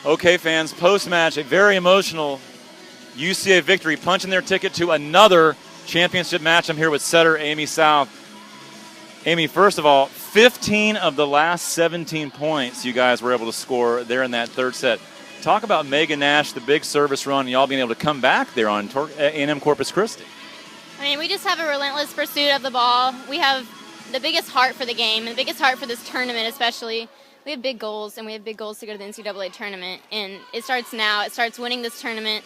Okay, fans, post-match, a very emotional UCA victory, punching their ticket to another championship match. I'm here with setter Amy South. Amy, first of all, 15 of the last 17 points you guys were able to score there in that third set. Talk about Megan Nash, the big service run, and y'all being able to come back there on A&M Corpus Christi. I mean, we just have a relentless pursuit of the ball. We have the biggest heart for the game, and the biggest heart for this tournament especially. We have big goals, and we have big goals to go to the NCAA tournament. And it starts now. It starts winning this tournament,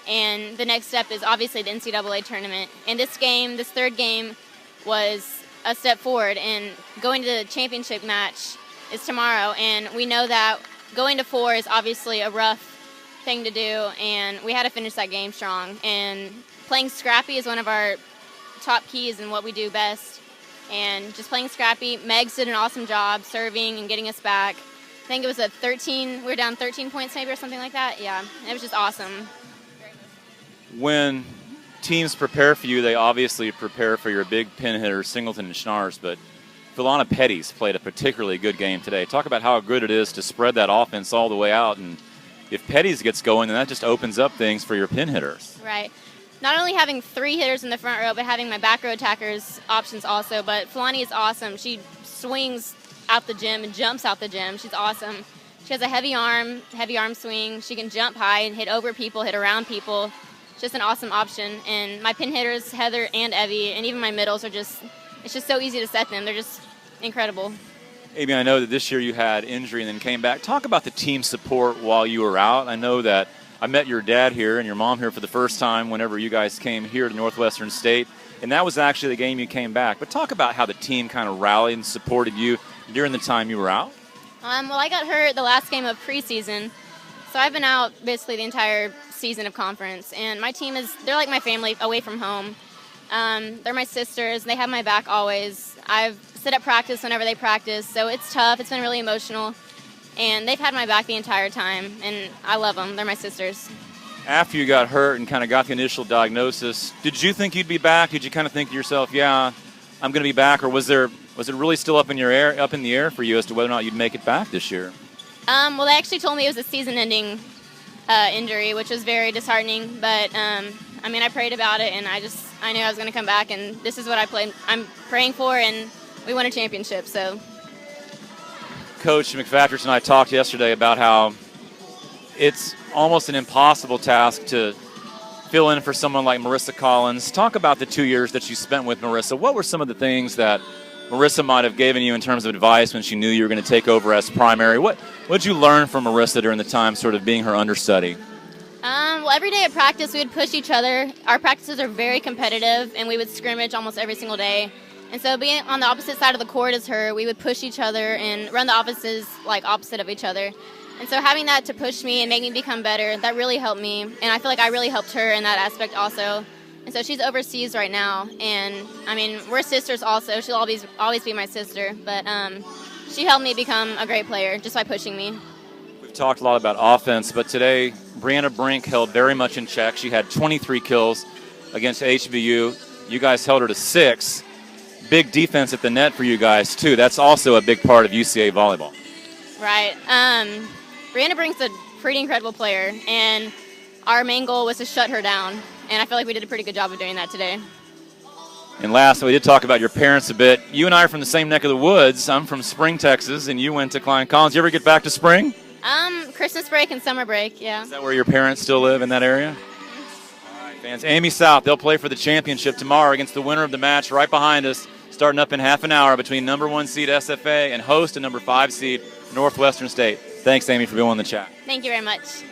and the next step is obviously the NCAA tournament. And this game, this third game, was a step forward. And going to the championship match is tomorrow, and we know that going to 4 is obviously a rough thing to do, and we had to finish that game strong. And playing scrappy is one of our top keys and what we do best. And just playing scrappy. Megs did an awesome job serving and getting us back. I think it was we were down 13 points maybe or something like that. Yeah, it was just awesome. When teams prepare for you, they obviously prepare for your big pin hitters, Singleton and Schnars, but Philana Petty's played a particularly good game today. Talk about how good it is to spread that offense all the way out, and if Petty's gets going, then that just opens up things for your pin hitters. Right. Not only having 3 hitters in the front row, but having my back row attackers options also. But Philani is awesome. She swings out the gym and jumps out the gym. She's awesome. She has a heavy arm swing. She can jump high and hit over people, hit around people. Just an awesome option. And my pin hitters, Heather and Evie, and even my middles are it's just so easy to set them. They're just incredible. Amy, I know that this year you had injury and then came back. Talk about the team support while you were out. I know that I met your dad here and your mom here for the first time whenever you guys came here to Northwestern State, and that was actually the game you came back. But talk about how the team kind of rallied and supported you during the time you were out. Well, I got hurt the last game of preseason, so I've been out basically the entire season of conference. And my team they're like my family away from home. They're my sisters. They have my back always. I've sit at practice whenever they practice, so it's tough. It's been really emotional. And they've had my back the entire time, and I love them. They're my sisters. After you got hurt and kind of got the initial diagnosis, did you think you'd be back? Did you kind of think to yourself, yeah, I'm going to be back? Or was it really still up in the air for you as to whether or not you'd make it back this year? Well, they actually told me it was a season-ending injury, which was very disheartening. But, I prayed about it, and I knew I was going to come back, and this is what I'm praying for, and we won a championship, so. Coach McFatridge and I talked yesterday about how it's almost an impossible task to fill in for someone like Marissa Collins. Talk about the 2 years that you spent with Marissa. What were some of the things that Marissa might have given you in terms of advice when she knew you were going to take over as primary? What did you learn from Marissa during the time sort of being her understudy? Well, every day at practice we would push each other. Our practices are very competitive, and we would scrimmage almost every single day. And so being on the opposite side of the court as her, we would push each other and run the offices like opposite of each other. And so having that to push me and make me become better, that really helped me. And I feel like I really helped her in that aspect also. And so she's overseas right now. And, we're sisters also. She'll always be my sister. But she helped me become a great player just by pushing me. We've talked a lot about offense, but today Brianna Brink held very much in check. She had 23 kills against HBU. You guys held her to 6. Big defense at the net for you guys, too. That's also a big part of UCA volleyball. Right. Brianna Brink's a pretty incredible player, and our main goal was to shut her down, and I feel like we did a pretty good job of doing that today. And last, we did talk about your parents a bit. You and I are from the same neck of the woods. I'm from Spring, Texas, and you went to Klein Collins. You ever get back to Spring? Christmas break and summer break, yeah. Is that where your parents still live, in that area? All right, fans. Amy South, they'll play for the championship tomorrow against the winner of the match right behind us, starting up in half an hour between number 1 seed SFA and host and number 5 seed Northwestern State. Thanks, Amy, for being on the chat. Thank you very much.